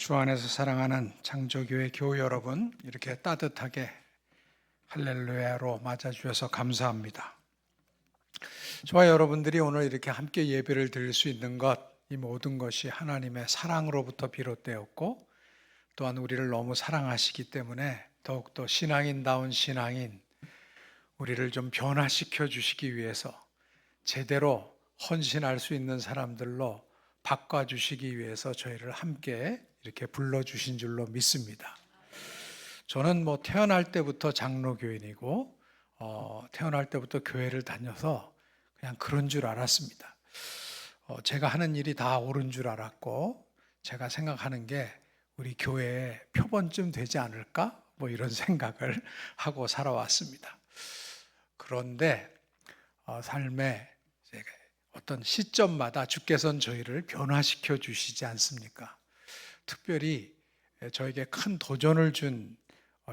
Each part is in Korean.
주 안에서 사랑하는 창조교회 교우 여러분, 이렇게 따뜻하게 할렐루야로 맞아주셔서 감사합니다. 저와 여러분들이 오늘 이렇게 함께 예배를 드릴 수 있는 것, 이 모든 것이 하나님의 사랑으로부터 비롯되었고, 또한 우리를 너무 사랑하시기 때문에 더욱더 신앙인다운 신앙인, 우리를 좀 변화시켜 주시기 위해서 제대로 헌신할 수 있는 사람들로 바꿔주시기 위해서 저희를 함께 이렇게 불러주신 줄로 믿습니다. 저는 태어날 때부터 장로교인이고 태어날 때부터 교회를 다녀서 그냥 그런 줄 알았습니다. 제가 하는 일이 다 옳은 줄 알았고, 제가 생각하는 게 우리 교회에 표본쯤 되지 않을까? 이런 생각을 하고 살아왔습니다. 그런데 삶의 어떤 시점마다 주께서는 저희를 변화시켜 주시지 않습니까? 특별히 저에게 큰 도전을 준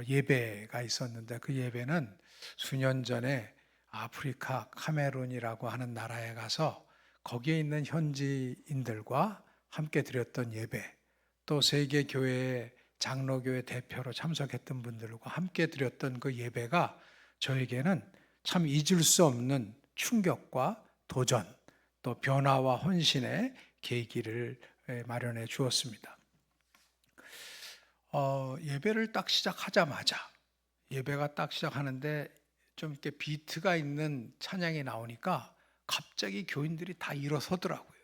예배가 있었는데, 그 예배는 수년 전에 아프리카 카메룬이라고 하는 나라에 가서 거기에 있는 현지인들과 함께 드렸던 예배, 또 세계교회의 장로교회 대표로 참석했던 분들과 함께 드렸던 그 예배가 저에게는 참 잊을 수 없는 충격과 도전, 또 변화와 헌신의 계기를 마련해 주었습니다. 예배를 딱 시작하자마자, 예배가 딱 시작하는데 좀 이렇게 비트가 있는 찬양이 나오니까 갑자기 교인들이 다 일어서더라고요.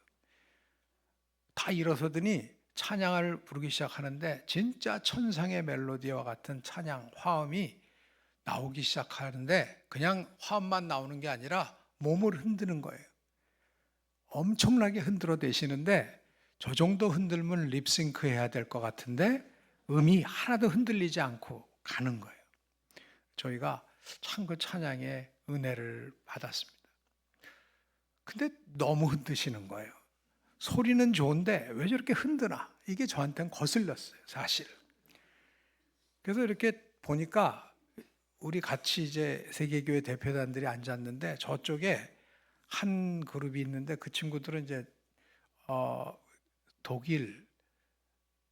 다 일어서더니 찬양을 부르기 시작하는데 진짜 천상의 멜로디와 같은 찬양 화음이 나오기 시작하는데, 그냥 화음만 나오는 게 아니라 몸을 흔드는 거예요. 엄청나게 흔들어 대시는데, 저 정도 흔들면 립싱크 해야 될 것 같은데 음이 하나도 흔들리지 않고 가는 거예요. 저희가 참 그 찬양의 은혜를 받았습니다. 근데 너무 흔드시는 거예요. 소리는 좋은데 왜 저렇게 흔드나? 이게 저한테는 거슬렸어요, 사실. 그래서 이렇게 보니까 우리 같이 이제 세계교회 대표단들이 앉았는데, 저쪽에 한 그룹이 있는데 그 친구들은 이제 독일,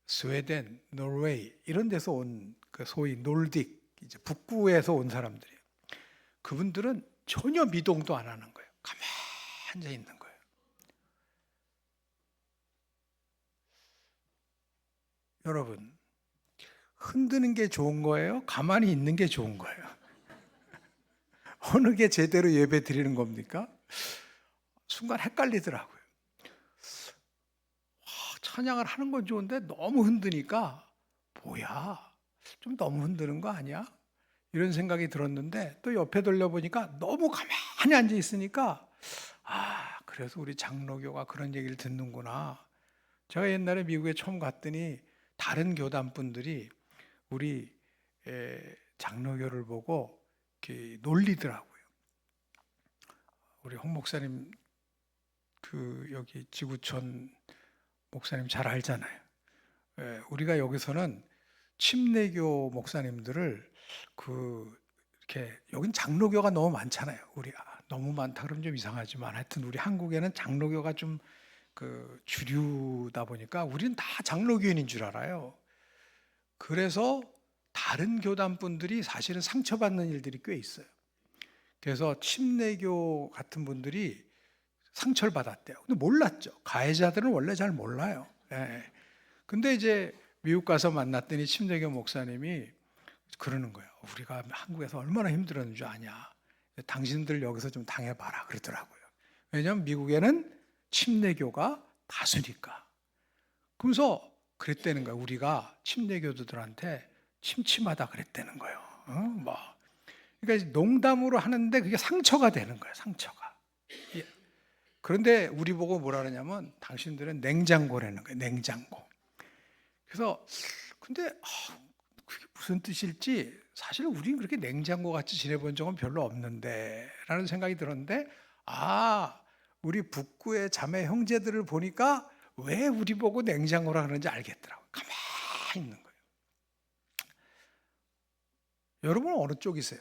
스웨덴, 노르웨이 이런 데서 온 그 소위 놀딕, 이제 북구에서 온 사람들이에요. 그분들은 전혀 미동도 안 하는 거예요. 가만히 앉아 있는 거예요. 여러분, 흔드는 게 좋은 거예요? 가만히 있는 게 좋은 거예요? 어느 게 제대로 예배 드리는 겁니까? 순간 헷갈리더라고요. 찬양을 하는 건 좋은데 너무 흔드니까 뭐야, 좀 너무 흔드는 거 아니야? 이런 생각이 들었는데, 또 옆에 돌려보니까 너무 가만히 앉아 있으니까 그래서 우리 장로교가 그런 얘기를 듣는구나. 제가 옛날에 미국에 처음 갔더니 다른 교단 분들이 우리 장로교를 보고 이렇게 놀리더라고요. 우리 홍 목사님 여기 지구촌 목사님 잘 알잖아요. 우리가 여기서는 침례교 목사님들을 이렇게, 여긴 장로교가 너무 많잖아요. 너무 많다 그러면 좀 이상하지만, 하여튼 우리 한국에는 장로교가 좀 주류다 보니까 우리는 다 장로교인인 줄 알아요. 그래서 다른 교단 분들이 사실은 상처받는 일들이 꽤 있어요. 그래서 침례교 같은 분들이 상처를 받았대요. 근데 몰랐죠. 가해자들은 원래 잘 몰라요. 근데 이제 미국 가서 만났더니 침례교 목사님이 그러는 거예요. 우리가 한국에서 얼마나 힘들었는 줄 아냐. 당신들 여기서 좀 당해봐라 그러더라고요. 왜냐하면 미국에는 침례교가 다수니까. 그래서 그랬다는 거예요. 우리가 침례교도들한테 침침하다 그랬다는 거예요. 그러니까 농담으로 하는데 그게 상처가 되는 거예요. 상처가. 그런데 우리 보고 뭐라 그러냐면, 당신들은 냉장고라는 거예요. 냉장고. 그래서 근데 그게 무슨 뜻일지 사실 우리는 그렇게 냉장고 같이 지내본 적은 별로 없는데 라는 생각이 들었는데, 우리 북구의 자매 형제들을 보니까 왜 우리 보고 냉장고라 그러는지 알겠더라고요. 가만히 있는 거예요. 여러분은 어느 쪽이세요?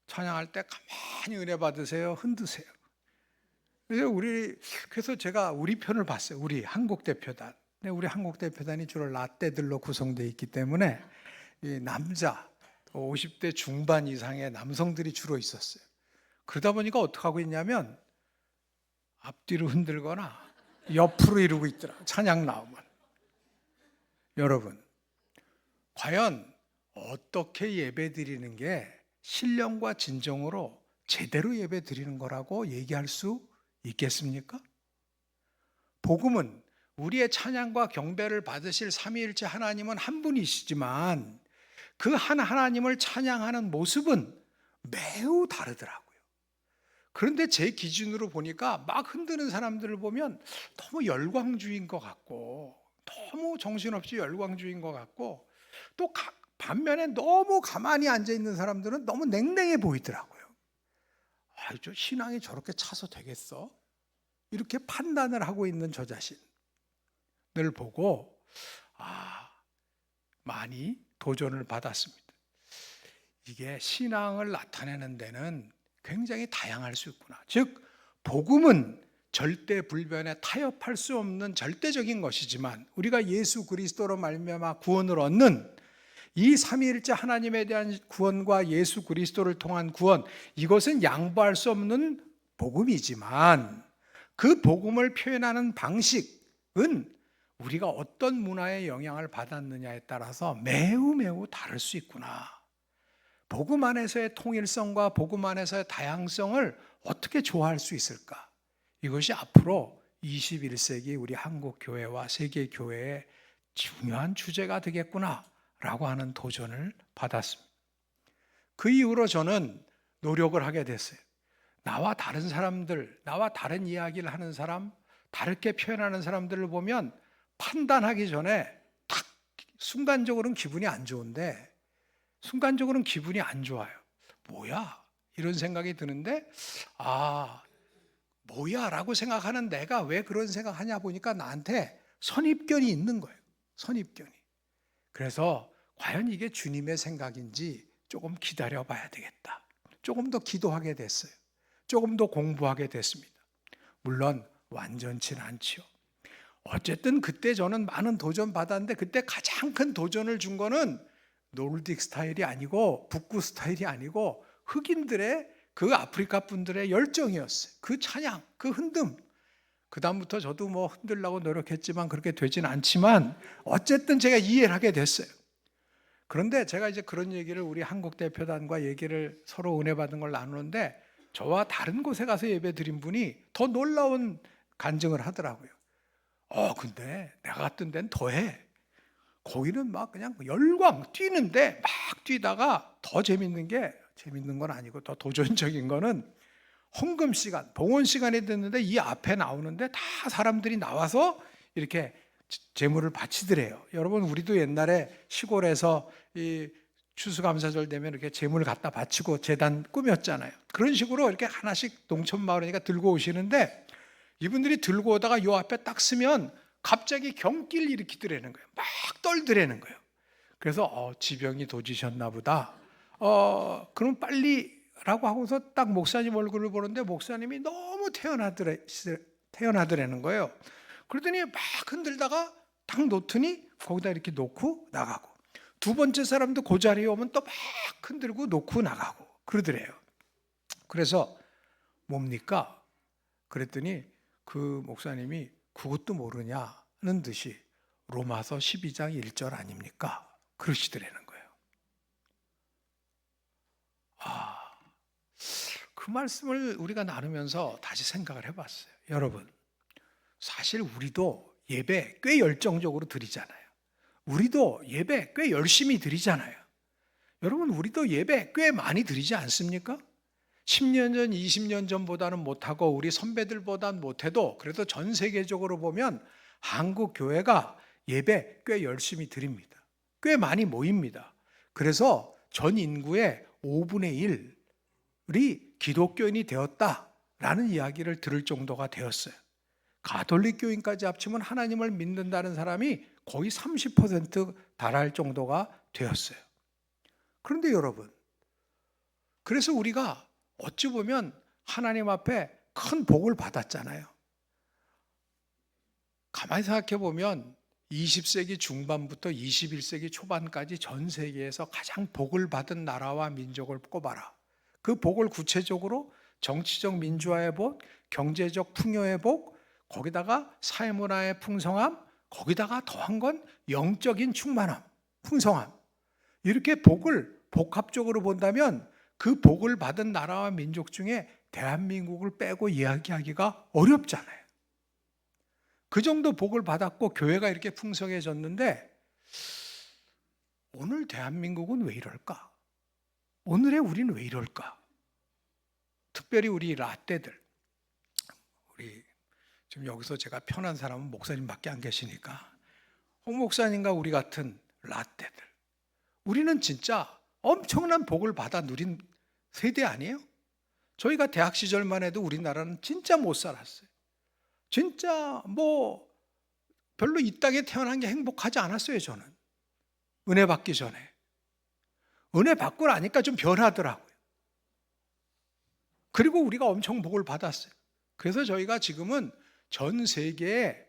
찬양할 때 가만히 은혜 받으세요? 흔드세요? 그래서 제가 우리 편을 봤어요. 우리 한국 대표단. 근데 우리 한국 대표단이 주로 라떼들로 구성되어 있기 때문에 이 남자 50대 중반 이상의 남성들이 주로 있었어요. 그러다 보니까 어떻게 하고 있냐면 앞뒤로 흔들거나 옆으로 이러고 있더라고요. 찬양 나오면. 여러분, 과연 어떻게 예배 드리는 게 신령과 진정으로 제대로 예배 드리는 거라고 얘기할 수 있겠습니까? 복음은 우리의 찬양과 경배를 받으실 삼위일체 하나님은 한 분이시지만 그 한 하나님을 찬양하는 모습은 매우 다르더라고요. 그런데 제 기준으로 보니까 막 흔드는 사람들을 보면 너무 열광주의인 것 같고, 너무 정신없이 열광주의인 것 같고, 또 반면에 너무 가만히 앉아있는 사람들은 너무 냉랭해 보이더라고요. 저 신앙이 저렇게 차서 되겠어? 이렇게 판단을 하고 있는 저 자신을 보고 많이 도전을 받았습니다. 이게 신앙을 나타내는 데는 굉장히 다양할 수 있구나. 즉 복음은 절대 불변에 타협할 수 없는 절대적인 것이지만 우리가 예수 그리스도로 말미암아 구원을 얻는 이 삼위일체 하나님에 대한 구원과 예수 그리스도를 통한 구원, 이것은 양보할 수 없는 복음이지만 그 복음을 표현하는 방식은 우리가 어떤 문화의 영향을 받았느냐에 따라서 매우 다를 수 있구나. 복음 안에서의 통일성과 복음 안에서의 다양성을 어떻게 조화할 수 있을까? 이것이 앞으로 21세기 우리 한국 교회와 세계 교회의 중요한 주제가 되겠구나라고 하는 도전을 받았습니다. 그 이후로 저는 노력을 하게 됐어요. 나와 다른 사람들, 나와 다른 이야기를 하는 사람, 다르게 표현하는 사람들을 보면 판단하기 전에 딱 순간적으로는 기분이 안 좋은데, 순간적으로는 기분이 안 좋아요. 뭐야? 이런 생각이 드는데 뭐야? 라고 생각하는 내가 왜 그런 생각하냐 보니까 나한테 선입견이 있는 거예요. 선입견이. 그래서 과연 이게 주님의 생각인지 조금 기다려 봐야 되겠다. 조금 더 기도하게 됐어요. 조금 더 공부하게 됐습니다. 물론 완전치는 않지요. 어쨌든 그때 저는 많은 도전 받았는데 그때 가장 큰 도전을 준 거는 노르딕 스타일이 아니고 북구 스타일이 아니고 흑인들의 그 아프리카 분들의 열정이었어요. 그 찬양, 그 흔듦. 그 다음부터 저도 뭐 흔들려고 노력했지만 그렇게 되진 않지만 어쨌든 제가 이해를 하게 됐어요. 그런데 제가 이제 그런 얘기를 우리 한국 대표단과 얘기를 서로 은혜 받은 걸 나누는데 저와 다른 곳에 가서 예배 드린 분이 더 놀라운 간증을 하더라고요. 근데 내가 갔던 데는 더해. 거기는 막 그냥 열광 뛰는데 막 뛰다가 더 재밌는 건 아니고 더 도전적인 거는 헌금 시간, 봉헌 시간이 됐는데 이 앞에 나오는데 다 사람들이 나와서 이렇게 제물을 바치더래요. 여러분 우리도 옛날에 시골에서 이 추수감사절 되면 이렇게 제물을 갖다 바치고 제단 꾸몄잖아요. 그런 식으로 이렇게 하나씩 농촌 마을이니까 들고 오시는데 이분들이 들고 오다가 요 앞에 딱 쓰면 갑자기 경기를 일으키더라는 거예요. 막 떨더라는 거예요. 그래서 지병이 도지셨나 보다. 그럼 빨리라고 하고서 딱 목사님 얼굴을 보는데 목사님이 너무 태어나더라는 거예요. 그러더니 막 흔들다가 딱 놓더니 거기다 이렇게 놓고 나가고 두 번째 사람도 그 자리에 오면 또 막 흔들고 놓고 나가고 그러더래요. 그래서 뭡니까? 그랬더니 그 목사님이 그것도 모르냐는 듯이 로마서 12장 1절 아닙니까? 그러시더라는 거예요. 그 말씀을 우리가 나누면서 다시 생각을 해봤어요. 여러분, 사실 우리도 예배 꽤 열정적으로 드리잖아요. 우리도 예배 꽤 열심히 드리잖아요. 여러분, 우리도 예배 꽤 많이 드리지 않습니까? 10년 전, 20년 전보다는 못하고 우리 선배들보다는 못해도 그래도 전 세계적으로 보면 한국 교회가 예배 꽤 열심히 드립니다. 꽤 많이 모입니다. 그래서 전 인구의 5분의 1이 기독교인이 되었다라는 이야기를 들을 정도가 되었어요. 가톨릭 교인까지 합치면 하나님을 믿는다는 사람이 거의 30% 달할 정도가 되었어요. 그런데 여러분, 그래서 우리가 어찌 보면 하나님 앞에 큰 복을 받았잖아요. 가만히 생각해 보면 20세기 중반부터 21세기 초반까지 전 세계에서 가장 복을 받은 나라와 민족을 꼽아라. 그 복을 구체적으로 정치적 민주화의 복, 경제적 풍요의 복, 거기다가 사회문화의 풍성함, 거기다가 더한 건 영적인 충만함, 풍성함. 이렇게 복을 복합적으로 본다면 그 복을 받은 나라와 민족 중에 대한민국을 빼고 이야기하기가 어렵잖아요. 그 정도 복을 받았고 교회가 이렇게 풍성해졌는데 오늘 대한민국은 왜 이럴까? 오늘의 우리는 왜 이럴까? 특별히 우리 라떼들, 우리 지금 여기서 제가 편한 사람은 목사님밖에 안 계시니까 홍 목사님과 우리 같은 라떼들, 우리는 진짜 엄청난 복을 받아 누린 세대 아니에요? 저희가 대학 시절만 해도 우리나라는 진짜 못 살았어요. 진짜 별로 이 땅에 태어난 게 행복하지 않았어요. 저는 은혜 받기 전에. 은혜 받고 나니까 좀 변하더라고요. 그리고 우리가 엄청 복을 받았어요. 그래서 저희가 지금은 전 세계에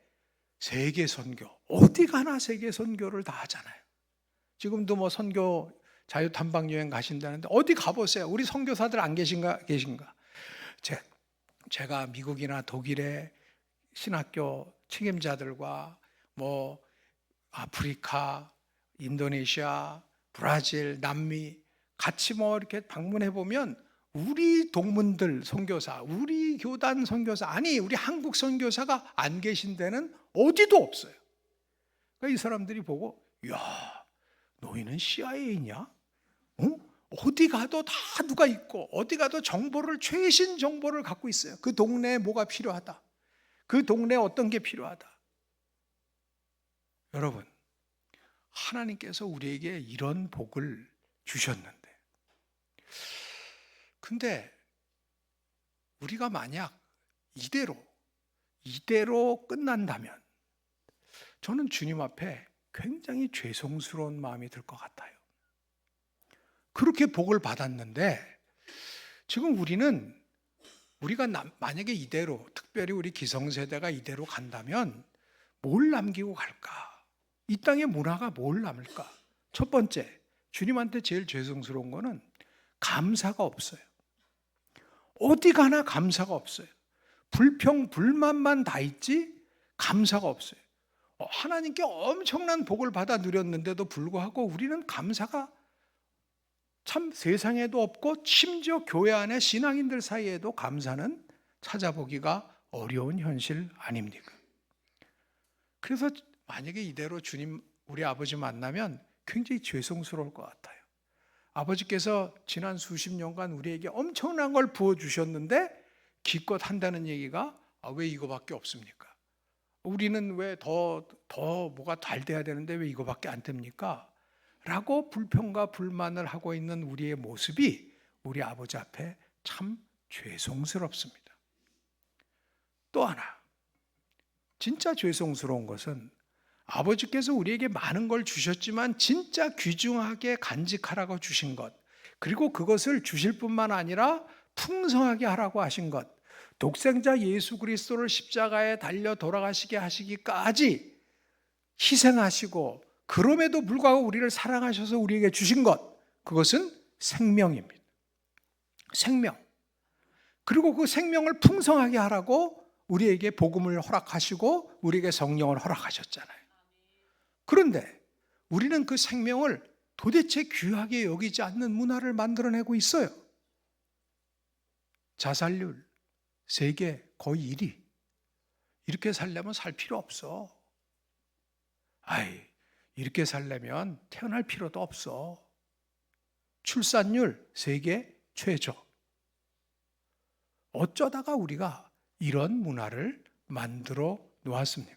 세계 선교, 어디 가나 세계 선교를 다 하잖아요. 지금도 선교 자유 탐방 여행 가신다는데 어디 가보세요. 우리 선교사들 안 계신가? 제가 미국이나 독일에 신학교 책임자들과 아프리카, 인도네시아, 브라질, 남미 같이 이렇게 방문해 보면 우리 동문들 선교사, 우리 교단 선교사, 아니 우리 한국 선교사가 안 계신 데는 어디도 없어요. 그러니까 이 사람들이 보고, 야, 너희는 CIA냐? 어디 가도 다 누가 있고 어디 가도 최신 정보를 갖고 있어요. 그 동네에 뭐가 필요하다. 그 동네에 어떤 게 필요하다. 여러분, 하나님께서 우리에게 이런 복을 주셨는데, 근데 우리가 만약 이대로 끝난다면 저는 주님 앞에 굉장히 죄송스러운 마음이 들 것 같아요. 그렇게 복을 받았는데 지금 우리가 만약에 이대로, 특별히 우리 기성세대가 이대로 간다면 뭘 남기고 갈까? 이 땅의 문화가 뭘 남을까? 첫 번째, 주님한테 제일 죄송스러운 거는 감사가 없어요. 어디 가나 감사가 없어요. 불평, 불만만 다 있지 감사가 없어요. 하나님께 엄청난 복을 받아 누렸는데도 불구하고 우리는 감사가 참 세상에도 없고 심지어 교회 안에 신앙인들 사이에도 감사는 찾아보기가 어려운 현실 아닙니까? 그래서 만약에 이대로 주님, 우리 아버지 만나면 굉장히 죄송스러울 것 같아요. 아버지께서 지난 수십 년간 우리에게 엄청난 걸 부어주셨는데 기껏 한다는 얘기가 왜 이거밖에 없습니까? 우리는 왜 더 뭐가 잘 돼야 되는데 왜 이거밖에 안 됩니까? 라고 불평과 불만을 하고 있는 우리의 모습이 우리 아버지 앞에 참 죄송스럽습니다. 또 하나, 진짜 죄송스러운 것은 아버지께서 우리에게 많은 걸 주셨지만 진짜 귀중하게 간직하라고 주신 것, 그리고 그것을 주실 뿐만 아니라 풍성하게 하라고 하신 것, 독생자 예수 그리스도를 십자가에 달려 돌아가시게 하시기까지 희생하시고 그럼에도 불구하고 우리를 사랑하셔서 우리에게 주신 것, 그것은 생명입니다. 생명. 그리고 그 생명을 풍성하게 하라고 우리에게 복음을 허락하시고 우리에게 성령을 허락하셨잖아요. 그런데 우리는 그 생명을 도대체 귀하게 여기지 않는 문화를 만들어내고 있어요. 자살률 세계 거의 1위. 이렇게 살려면 살 필요 없어. 이렇게 살려면 태어날 필요도 없어. 출산율 세계 최저. 어쩌다가 우리가 이런 문화를 만들어 놓았습니까?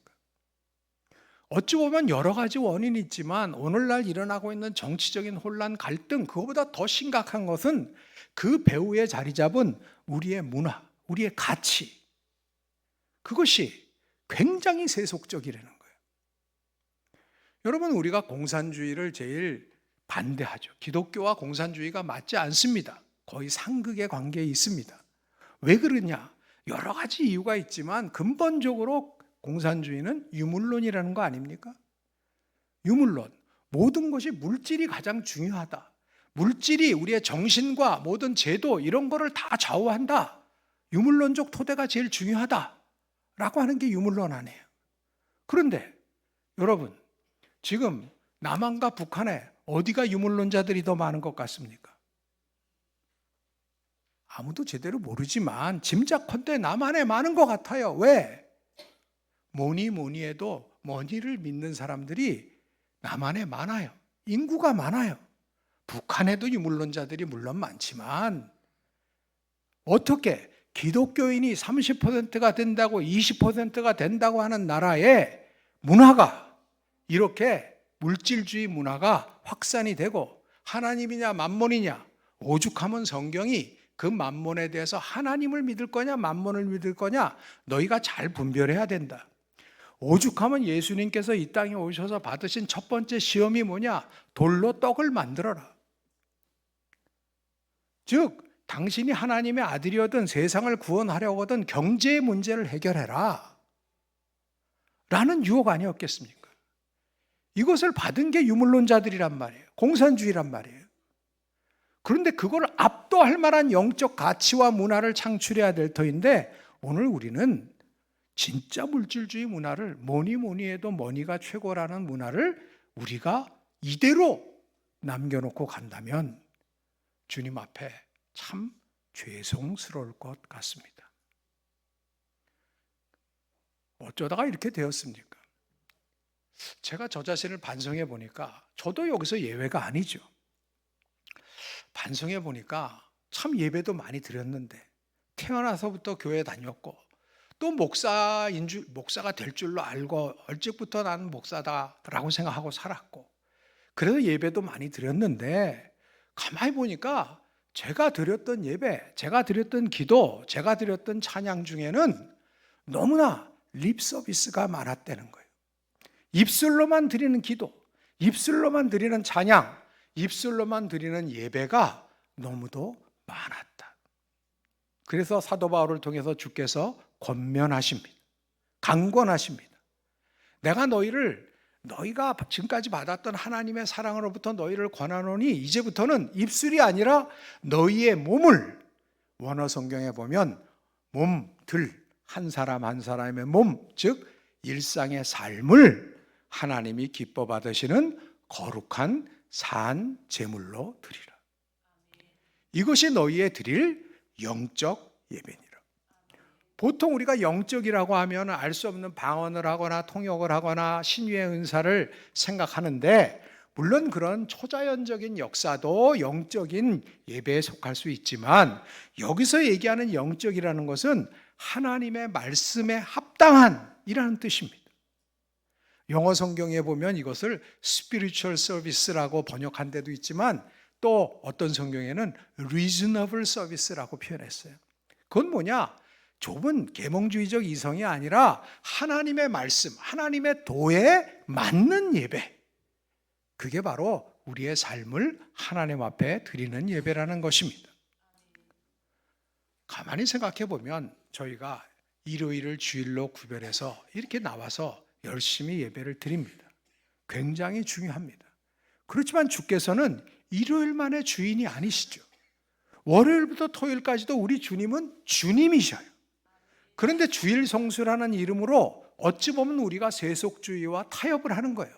어찌 보면 여러 가지 원인이 있지만 오늘날 일어나고 있는 정치적인 혼란, 갈등, 그거보다 더 심각한 것은 그 배후에 자리 잡은 우리의 문화, 우리의 가치, 그것이 굉장히 세속적이라는 거예요. 여러분, 우리가 공산주의를 제일 반대하죠. 기독교와 공산주의가 맞지 않습니다. 거의 상극의 관계에 있습니다. 왜 그러냐? 여러 가지 이유가 있지만 근본적으로 공산주의는 유물론이라는 거 아닙니까? 유물론. 모든 것이 물질이 가장 중요하다. 물질이 우리의 정신과 모든 제도 이런 거를 다 좌우한다. 유물론적 토대가 제일 중요하다라고 하는 게 유물론 아니에요. 그런데 여러분, 지금 남한과 북한에 어디가 유물론자들이 더 많은 것 같습니까? 아무도 제대로 모르지만 짐작컨대 남한에 많은 것 같아요. 왜? 뭐니 해도 머니를 믿는 사람들이 남한에 많아요. 인구가 많아요. 북한에도 유물론자들이 물론 많지만 어떻게 기독교인이 30%가 된다고 20%가 된다고 하는 나라에 문화가 이렇게 물질주의 문화가 확산이 되고 하나님이냐 만몬이냐 오죽하면 성경이 그 만몬에 대해서 하나님을 믿을 거냐 만몬을 믿을 거냐 너희가 잘 분별해야 된다. 오죽하면 예수님께서 이 땅에 오셔서 받으신 첫 번째 시험이 뭐냐? 돌로 떡을 만들어라. 즉 당신이 하나님의 아들이었든 세상을 구원하려고 하든 경제의 문제를 해결해라 라는 유혹 아니었겠습니까? 이것을 받은 게 유물론자들이란 말이에요. 공산주의란 말이에요. 그런데 그걸 압도할 만한 영적 가치와 문화를 창출해야 될 터인데 오늘 우리는 진짜 물질주의 문화를 뭐니 해도 머니가 최고라는 문화를 우리가 이대로 남겨놓고 간다면 주님 앞에 참 죄송스러울 것 같습니다. 어쩌다가 이렇게 되었습니까? 제가 저 자신을 반성해 보니까 저도 여기서 예외가 아니죠. 반성해 보니까 참 예배도 많이 드렸는데 태어나서부터 교회 다녔고 또 목사가 될 줄로 알고 얼찍부터 나는 목사다라고 생각하고 살았고 그래서 예배도 많이 드렸는데 가만히 보니까 제가 드렸던 예배, 제가 드렸던 기도, 제가 드렸던 찬양 중에는 너무나 립 서비스가 많았다는 거예요. 입술로만 드리는 기도, 입술로만 드리는 찬양, 입술로만 드리는 예배가 너무도 많았다. 그래서 사도 바울을 통해서 주께서 권면하십니다. 강권하십니다. 내가 너희가 지금까지 받았던 하나님의 사랑으로부터 너희를 권하노니 이제부터는 입술이 아니라 너희의 몸을 원어 성경에 보면 몸들 한 사람 한 사람의 몸, 즉 일상의 삶을 하나님이 기뻐 받으시는 거룩한 산 제물로 드리라. 이것이 너희의 드릴 영적 예배니라. 보통 우리가 영적이라고 하면 알 수 없는 방언을 하거나 통역을 하거나 신유의 은사를 생각하는데 물론 그런 초자연적인 역사도 영적인 예배에 속할 수 있지만 여기서 얘기하는 영적이라는 것은 하나님의 말씀에 합당한 이라는 뜻입니다. 영어 성경에 보면 이것을 spiritual service라고 번역한 데도 있지만 또 어떤 성경에는 reasonable service라고 표현했어요. 그건 뭐냐? 좁은 계몽주의적 이성이 아니라 하나님의 말씀, 하나님의 도에 맞는 예배. 그게 바로 우리의 삶을 하나님 앞에 드리는 예배라는 것입니다. 가만히 생각해 보면 저희가 일요일을 주일로 구별해서 이렇게 나와서 열심히 예배를 드립니다. 굉장히 중요합니다. 그렇지만 주께서는 일요일만의 주인이 아니시죠. 월요일부터 토요일까지도 우리 주님은 주님이셔요. 그런데 주일 성수라는 이름으로 어찌 보면 우리가 세속주의와 타협을 하는 거예요.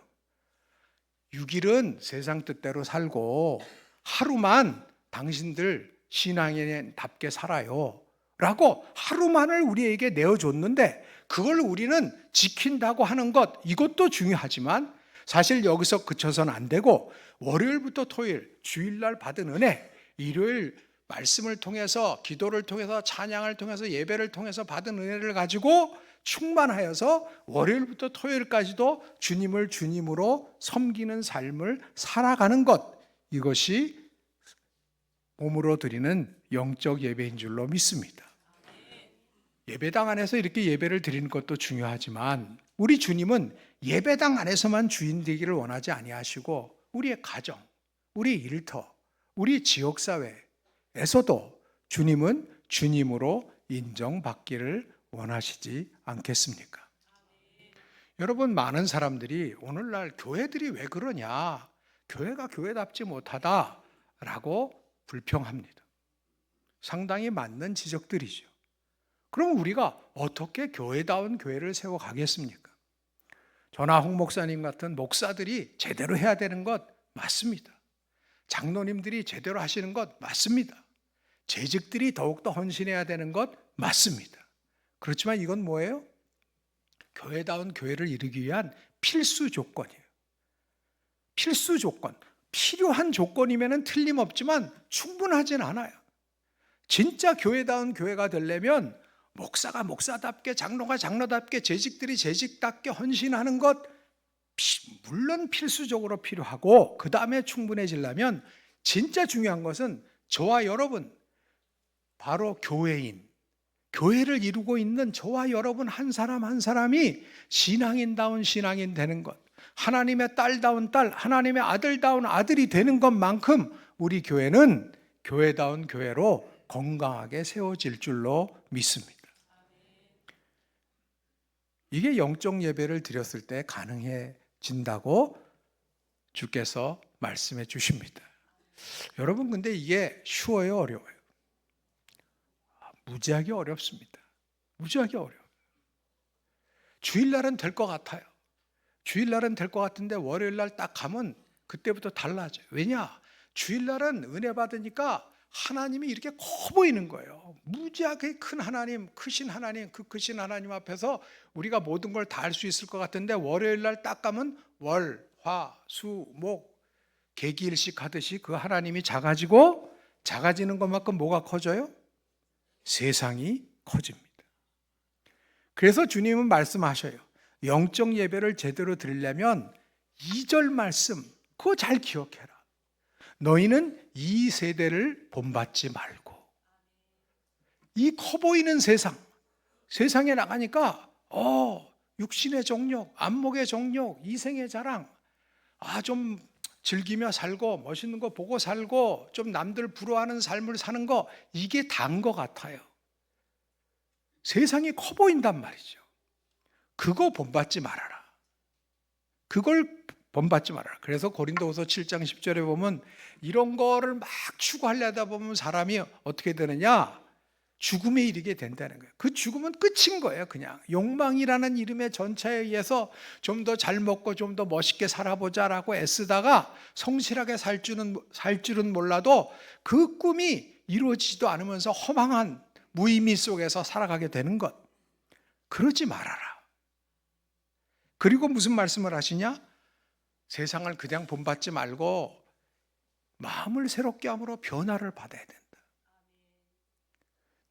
6일은 세상 뜻대로 살고 하루만 당신들 신앙인답게 살아요 라고 하루만을 우리에게 내어줬는데 그걸 우리는 지킨다고 하는 것, 이것도 중요하지만 사실 여기서 그쳐서는 안 되고 월요일부터 토요일, 주일날 받은 은혜, 일요일 말씀을 통해서 기도를 통해서 찬양을 통해서 예배를 통해서 받은 은혜를 가지고 충만하여서 월요일부터 토요일까지도 주님을 주님으로 섬기는 삶을 살아가는 것, 이것이 몸으로 드리는 영적 예배인 줄로 믿습니다. 예배당 안에서 이렇게 예배를 드리는 것도 중요하지만 우리 주님은 예배당 안에서만 주인 되기를 원하지 아니하시고 우리의 가정, 우리 일터, 우리 지역사회에서도 주님은 주님으로 인정받기를 원하시지 않겠습니까? 여러분, 많은 사람들이 오늘날 교회들이 왜 그러냐, 교회가 교회답지 못하다라고 불평합니다. 상당히 맞는 지적들이죠. 그럼 우리가 어떻게 교회다운 교회를 세워가겠습니까? 저나 홍 목사님 같은 목사들이 제대로 해야 되는 것 맞습니다. 장로님들이 제대로 하시는 것 맞습니다. 재직들이 더욱더 헌신해야 되는 것 맞습니다. 그렇지만 이건 뭐예요? 교회다운 교회를 이루기 위한 필수 조건이에요. 필수 조건, 필요한 조건이면 틀림없지만 충분하진 않아요. 진짜 교회다운 교회가 되려면 목사가 목사답게, 장로가 장로답게, 재직들이 재직답게 헌신하는 것 물론 필수적으로 필요하고, 그 다음에 충분해지려면 진짜 중요한 것은 저와 여러분, 바로 교회인, 교회를 이루고 있는 저와 여러분 한 사람 한 사람이 신앙인다운 신앙인 되는 것, 하나님의 딸다운 딸, 하나님의 아들다운 아들이 되는 것만큼 우리 교회는 교회다운 교회로 건강하게 세워질 줄로 믿습니다. 이게 영적 예배를 드렸을 때 가능해진다고 주께서 말씀해 주십니다. 여러분, 근데 이게 쉬워요, 어려워요? 무지하게 어렵습니다. 무지하게 어려워요. 주일날은 될 것 같아요. 주일날은 될 것 같은데 월요일날 딱 가면 그때부터 달라져요. 왜냐? 주일날은 은혜 받으니까 하나님이 이렇게 커 보이는 거예요. 무지하게 큰 하나님, 크신 하나님, 그 크신 하나님 앞에서 우리가 모든 걸 다 할 수 있을 것 같은데 월요일날 딱 가면 월, 화, 수, 목, 개기일식 하듯이 그 하나님이 작아지고, 작아지는 것만큼 뭐가 커져요? 세상이 커집니다. 그래서 주님은 말씀하셔요. 영적 예배를 제대로 드리려면 2절 말씀, 그거 잘 기억해라. 너희는 이 세대를 본받지 말고. 이 커 보이는 세상에 나가니까 육신의 정욕, 안목의 정욕, 이생의 자랑, 좀 즐기며 살고 멋있는 거 보고 살고 좀 남들 부러워하는 삶을 사는 거, 이게 다인 것 같아요. 세상이 커 보인단 말이죠. 그거 본받지 말아라. 그걸 본받지 말아라. 그래서 고린도후서 7장 10절에 보면 이런 거를 막 추구하려다 보면 사람이 어떻게 되느냐? 죽음에 이르게 된다는 거예요. 그 죽음은 끝인 거예요. 그냥 욕망이라는 이름의 전차에 의해서 좀 더 잘 먹고 좀 더 멋있게 살아보자라고 애쓰다가 성실하게 살 줄은 몰라도 그 꿈이 이루어지지도 않으면서 허망한 무의미 속에서 살아가게 되는 것, 그러지 말아라. 그리고 무슨 말씀을 하시냐? 세상을 그냥 본받지 말고 마음을 새롭게 함으로 변화를 받아야 된다.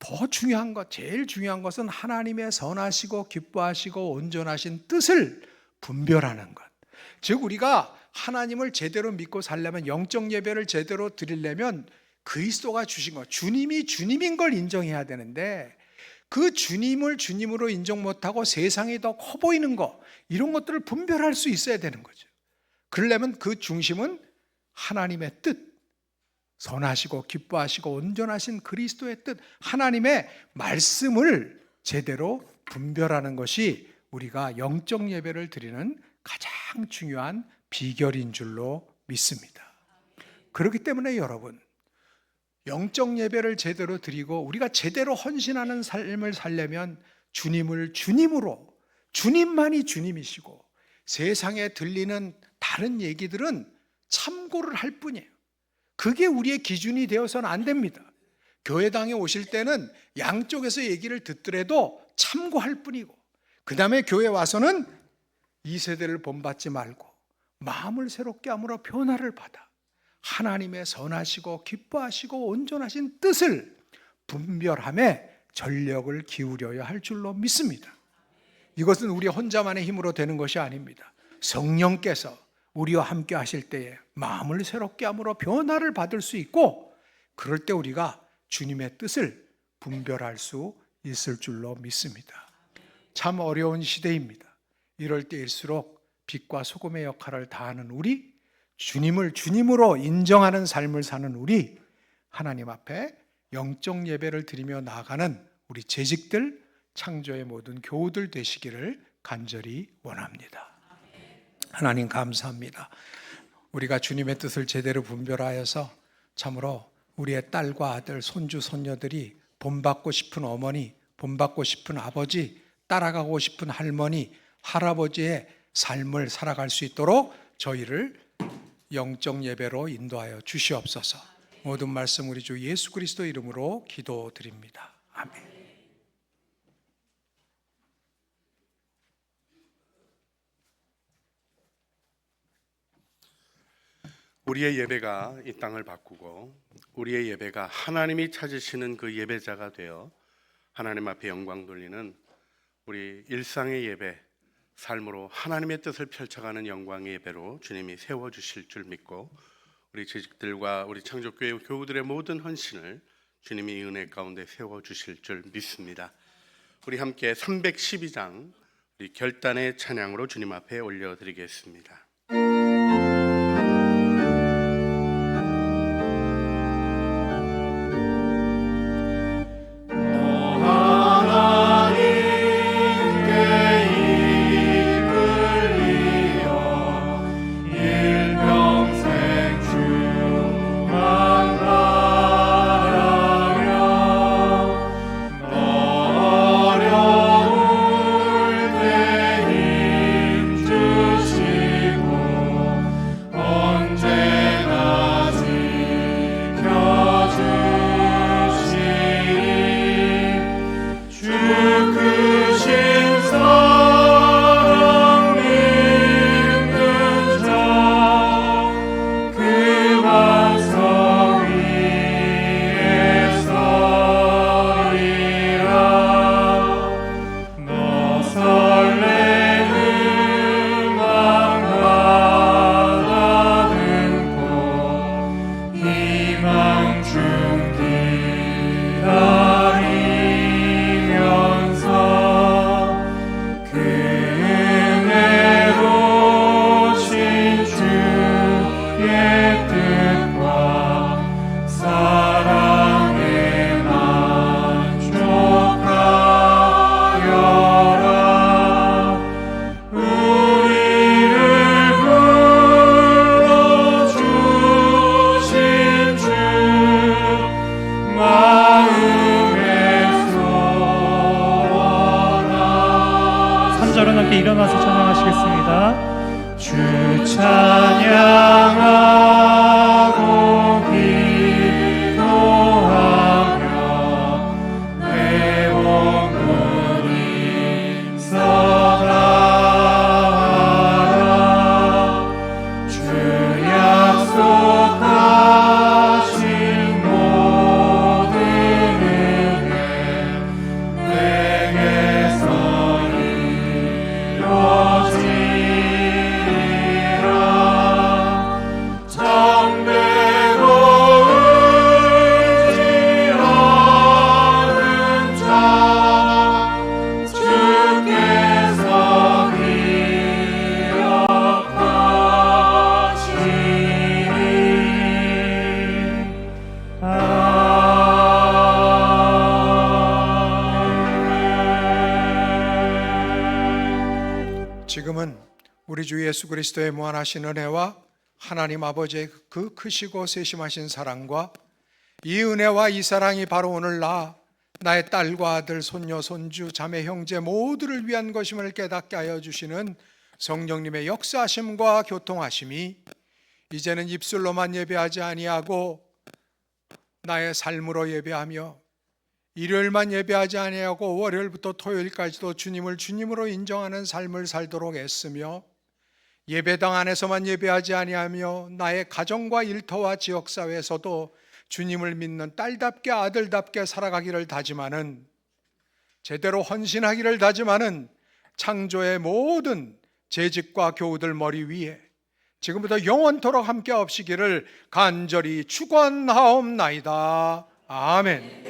더 중요한 것, 제일 중요한 것은 하나님의 선하시고 기뻐하시고 온전하신 뜻을 분별하는 것. 즉 우리가 하나님을 제대로 믿고 살려면, 영적 예배를 제대로 드리려면 그리스도가 주신 것, 주님이 주님인 걸 인정해야 되는데, 그 주님을 주님으로 인정 못하고 세상이 더 커 보이는 것, 이런 것들을 분별할 수 있어야 되는 거죠. 그러려면 그 중심은 하나님의 뜻, 선하시고 기뻐하시고 온전하신 그리스도의 뜻, 하나님의 말씀을 제대로 분별하는 것이 우리가 영적 예배를 드리는 가장 중요한 비결인 줄로 믿습니다. 그렇기 때문에 여러분, 영적 예배를 제대로 드리고 우리가 제대로 헌신하는 삶을 살려면 주님을 주님으로, 주님만이 주님이시고 세상에 들리는 다른 얘기들은 참고를 할 뿐이에요. 그게 우리의 기준이 되어서는 안 됩니다. 교회당에 오실 때는 양쪽에서 얘기를 듣더라도 참고할 뿐이고, 그 다음에 교회 와서는 이 세대를 본받지 말고 마음을 새롭게 함으로 변화를 받아 하나님의 선하시고 기뻐하시고 온전하신 뜻을 분별함에 전력을 기울여야 할 줄로 믿습니다. 이것은 우리 혼자만의 힘으로 되는 것이 아닙니다. 성령께서 우리와 함께 하실 때에 마음을 새롭게 함으로 변화를 받을 수 있고, 그럴 때 우리가 주님의 뜻을 분별할 수 있을 줄로 믿습니다. 참 어려운 시대입니다. 이럴 때일수록 빛과 소금의 역할을 다하는 우리, 주님을 주님으로 인정하는 삶을 사는 우리, 하나님 앞에 영적 예배를 드리며 나아가는 우리 재직들, 창조의 모든 교우들 되시기를 간절히 원합니다. 하나님 감사합니다. 우리가 주님의 뜻을 제대로 분별하여서 참으로 우리의 딸과 아들, 손주, 손녀들이 본받고 싶은 어머니, 본받고 싶은 아버지, 따라가고 싶은 할머니, 할아버지의 삶을 살아갈 수 있도록 저희를 영적 예배로 인도하여 주시옵소서. 모든 말씀 우리 주 예수 그리스도 이름으로 기도드립니다. 아멘. 우리의 예배가 이 땅을 바꾸고 우리의 예배가 하나님이 찾으시는 그 예배자가 되어 하나님 앞에 영광 돌리는 우리 일상의 예배, 삶으로 하나님의 뜻을 펼쳐가는 영광의 예배로 주님이 세워주실 줄 믿고 우리 재직들과 우리 창조교회 교우들의 모든 헌신을 주님이 이 은혜 가운데 세워주실 줄 믿습니다. 우리 함께 312장 우리 결단의 찬양으로 주님 앞에 올려드리겠습니다. 일어나서 찬양하시겠습니다. 주 찬양하고 기도하며 내 몸을 인서하라. 주 약속하신 모든 은혜 내게서 지금은 우리 주 예수 그리스도의 무한하신 은혜와 하나님 아버지의 그 크시고 세심하신 사랑과 이 은혜와 이 사랑이 바로 오늘 나의 딸과 아들, 손녀, 손주, 자매, 형제 모두를 위한 것임을 깨닫게 하여 주시는 성령님의 역사하심과 교통하심이 이제는 입술로만 예배하지 아니하고 나의 삶으로 예배하며 일요일만 예배하지 아니하고 월요일부터 토요일까지도 주님을 주님으로 인정하는 삶을 살도록 애쓰며 예배당 안에서만 예배하지 아니하며 나의 가정과 일터와 지역사회에서도 주님을 믿는 딸답게 아들답게 살아가기를 다짐하는, 제대로 헌신하기를 다짐하는 창조의 모든 재직과 교우들 머리 위에 지금부터 영원토록 함께 없시기를 간절히 축원하옵나이다. 아멘.